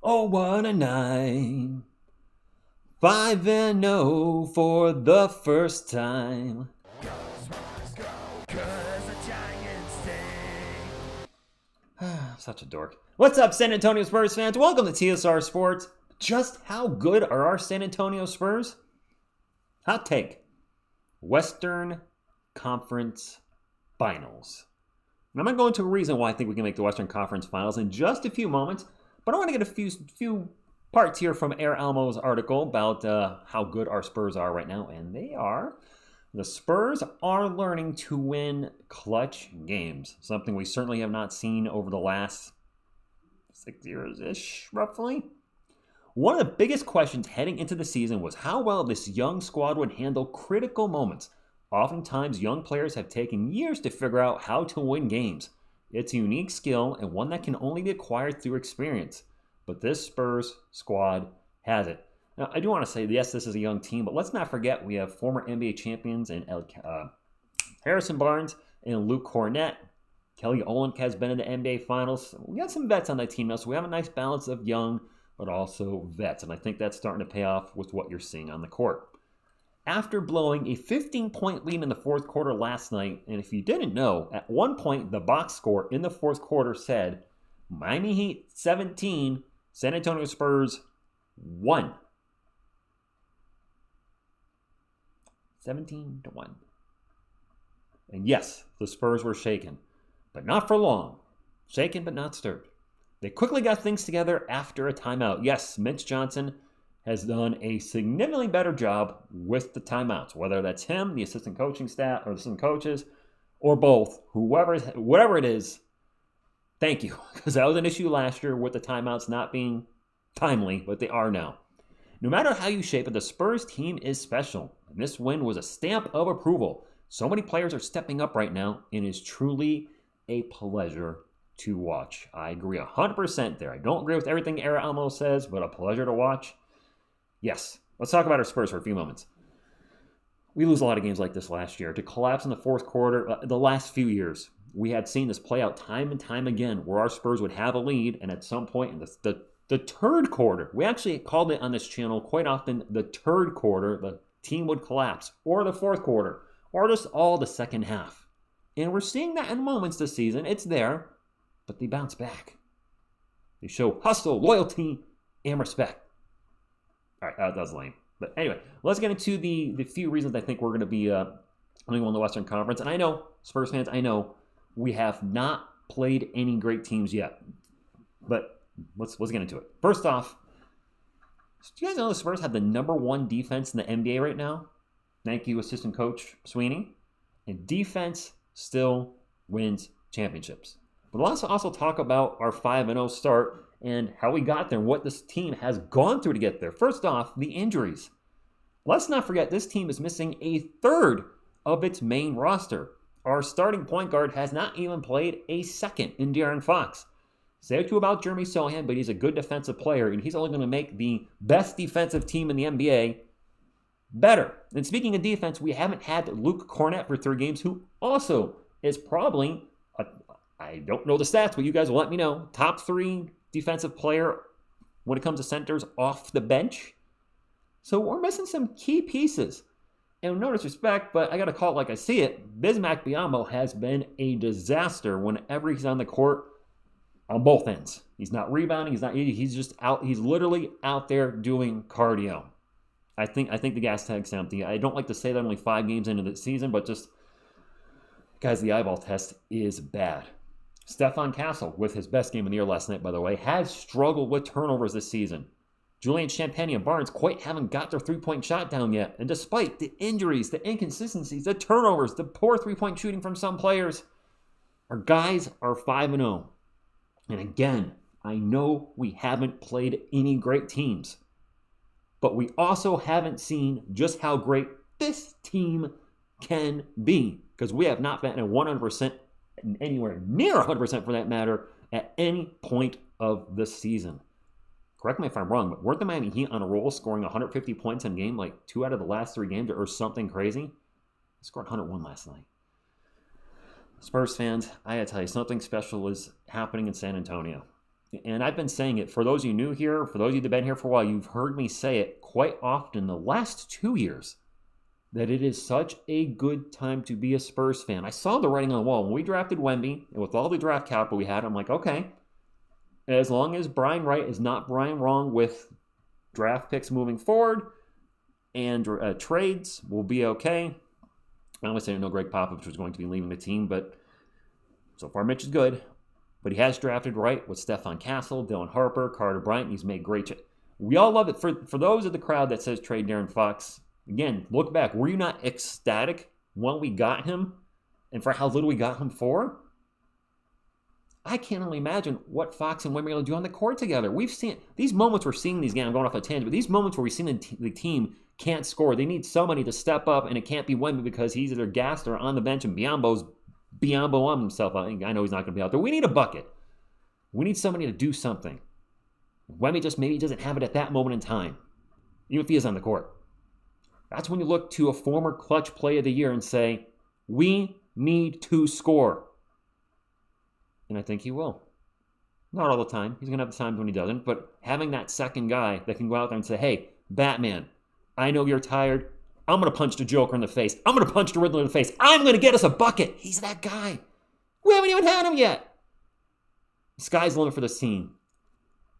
Oh, what a night. 5-0 for the first time. Go, Spurs, go, 'cause the Giants stay. Such a dork. What's up, San Antonio Spurs fans? Welcome to TSR Sports. Just how good are our San Antonio Spurs? Hot take. Western Conference Finals. And I'm going to go into a reason why I think we can make the Western Conference Finals in just a few moments, but I want to get a few parts here from Air Almo's article about how good our Spurs are right now, and they are. The Spurs are learning to win clutch games, something we certainly have not seen over the last 6 years-ish, roughly. One of the biggest questions heading into the season was how well this young squad would handle critical moments. Oftentimes, young players have taken years to figure out how to win games. It's a unique skill and one that can only be acquired through experience. But this Spurs squad has it. Now, I do want to say, yes, this is a young team, but let's not forget we have former NBA champions in Harrison Barnes and Luke Cornett. Kelly Olynyk has been in the NBA Finals. We got some vets on that team now, so we have a nice balance of young, but also vets. And I think that's starting to pay off with what you're seeing on the court. After blowing a 15-point lead in the fourth quarter last night, and if you didn't know, at one point the box score in the fourth quarter said Miami Heat 17, San Antonio Spurs 1. 17-1. And yes, the Spurs were shaken, but not for long. Shaken but not stirred. They quickly got things together after a timeout. Yes, Mitch Johnson has done a significantly better job with the timeouts, whether that's him, the assistant coaching staff, or the assistant coaches, or both, whatever it is. Thank you, because that was an issue last year with the timeouts not being timely, but they are now. No matter how you shape it, the Spurs team is special, and this win was a stamp of approval. So many players are stepping up right now, and it is truly a pleasure to watch. I agree 100% there. I don't agree with everything Air Almo says, but a pleasure to watch. Yes, let's talk about our Spurs for a few moments. We lose a lot of games like this last year. To collapse in the fourth quarter, the last few years, we had seen this play out time and time again where our Spurs would have a lead, and at some point in the third quarter, we actually called it on this channel quite often, the third quarter, the team would collapse, or the fourth quarter, or just all the second half. And we're seeing that in moments this season. It's there, but they bounce back. They show hustle, loyalty, and respect. All right, that was lame. But anyway, let's get into the few reasons I think we're going to be only won the Western Conference. And I know, Spurs fans, I know we have not played any great teams yet. But let's get into it. First off, do you guys know the Spurs have the number one defense in the NBA right now? Thank you, assistant coach Sweeney. And defense still wins championships. But let's also talk about our 5-0 start and how we got there and what this team has gone through to get there. First off, the injuries. Let's not forget this team is missing a third of its main roster. Our starting point guard has not even played a second in De'Aaron Fox. Say what you about Jeremy Sochan, but he's a good defensive player, and he's only going to make the best defensive team in the NBA better. And speaking of defense, we haven't had Luke Cornett for 3 games, who also is probably, I don't know the stats, but you guys will let me know, top 3 defensive player when it comes to centers off the bench. So we're missing some key pieces. And no disrespect, but I got to call it like I see it. Bismack Biyombo has been a disaster whenever he's on the court on both ends. He's not rebounding. He's just out. He's literally out there doing cardio. I think the gas tank's empty. I don't like to say that only 5 games into the season, but just, guys, the eyeball test is bad. Stephon Castle, with his best game of the year last night, by the way, has struggled with turnovers this season. Julian Champagnie and Barnes quite haven't got their three-point shot down yet. And despite the injuries, the inconsistencies, the turnovers, the poor three-point shooting from some players, our guys are 5-0. And again, I know we haven't played any great teams, but we also haven't seen just how great this team can be, because we have not been at 100%, anywhere near 100% for that matter, at any point of the season. Correct me if I'm wrong, but weren't the Miami Heat on a roll, scoring 150 points in a game like 2 out of the last 3 games or something crazy? They scored 101 last night. Spurs fans, I gotta tell you, something special is happening in San Antonio. and I've been saying it, for those of you new here, for those of you that have been here for a while, you've heard me say it quite often the last 2 years, that it is such a good time to be a Spurs fan. I saw the writing on the wall. When we drafted Wemby, and with all the draft capital we had, I'm like, okay, as long as Brian Wright is not Brian wrong with draft picks moving forward and trades, we'll be okay. I almost didn't know Greg Popovich was going to be leaving the team, but so far Mitch is good. But he has drafted right with Stephon Castle, Dylan Harper, Carter Bryant. He's made great We all love it. For those of the crowd that says trade Darren Fox, again, look back. Were you not ecstatic when we got him and for how little we got him for? I can't only imagine what Fox and Wemby are going to do on the court together. We've seen these moments we're seeing these games. I'm going off a tangent, but these moments where we've seen the team can't score. They need somebody to step up, and it can't be Wemby because he's either gassed or on the bench, and Biombo on himself. I know he's not going to be out there. We need a bucket. We need somebody to do something. Wemby just maybe doesn't have it at that moment in time, even if he is on the court. That's when you look to a former clutch play of the year and say, we need to score. And I think he will. Not all the time. He's going to have the times when he doesn't. But having that second guy that can go out there and say, hey, Batman, I know you're tired. I'm going to punch the Joker in the face. I'm going to punch the Riddler in the face. I'm going to get us a bucket. He's that guy. We haven't even had him yet. The sky's the limit for this team.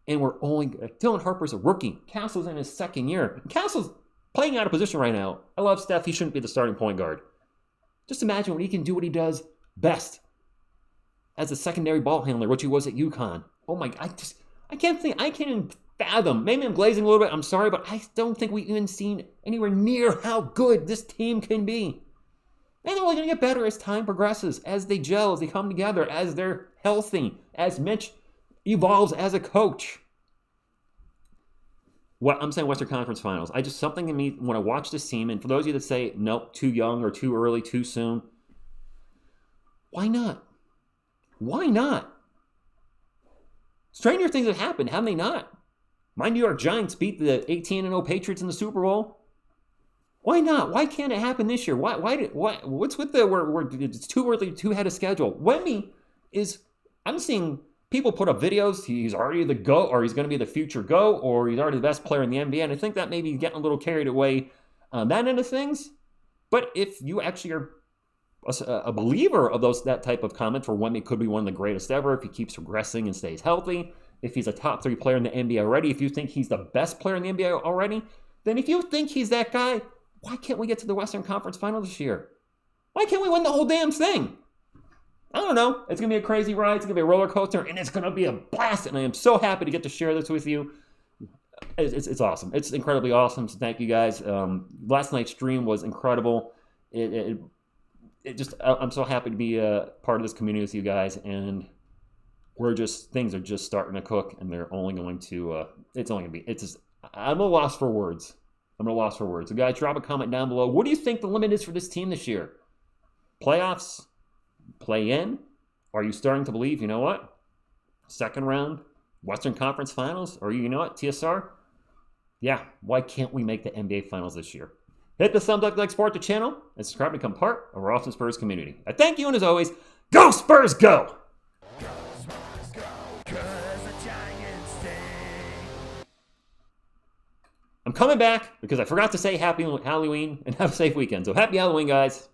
And we're only... Dylan Harper's a rookie. Castle's in his second year. Castle's playing out of position right now. I love Steph. He shouldn't be the starting point guard. Just imagine when he can do what he does best as a secondary ball handler, which he was at UConn. Oh my... I can't even fathom. Maybe I'm glazing a little bit. I'm sorry, but I don't think we've even seen anywhere near how good this team can be. And they're only going to get better as time progresses, as they gel, as they come together, as they're healthy, as Mitch evolves as a coach. What I'm saying, Western Conference Finals. Something in me, when I watch this team, and for those of you that say, nope, too young or too early, too soon, why not? Why not? Stranger things have happened, haven't they not? My New York Giants beat the 18-0 Patriots in the Super Bowl. Why not? Why can't it happen this year? What's with it's too early, too ahead of schedule? Wemby I'm seeing people put up videos. He's already the GOAT, or he's going to be the future GOAT, or he's already the best player in the NBA. And I think that maybe getting a little carried away on that end of things. But if you actually are a believer of that type of comment, for Wemby could be one of the greatest ever if he keeps progressing and stays healthy, if he's a top 3 player in the NBA already, if you think he's the best player in the NBA already, then if you think he's that guy, why can't we get to the Western Conference Final this year? Why can't we win the whole damn thing? I don't know. It's going to be a crazy ride. It's going to be a roller coaster, and it's going to be a blast, and I am so happy to get to share this with you. It's awesome. It's incredibly awesome, so thank you guys. Last night's stream was incredible. I'm so happy to be a part of this community with you guys, and things are just starting to cook, and they're only going to, I'm a loss for words. So guys, drop a comment down below. What do you think the limit is for this team this year? Playoffs? Play in? Are you starting to believe, you know what? Second round, Western Conference Finals? Or you know what, TSR? Yeah, why can't we make the NBA Finals this year? Hit the thumbs up, like, support the channel, and subscribe to become part of our awesome Spurs community. I thank you, and as always, go Spurs, go! Go Spurs go, 'cause the Giants stay. I'm coming back because I forgot to say happy Halloween and have a safe weekend. So happy Halloween, guys.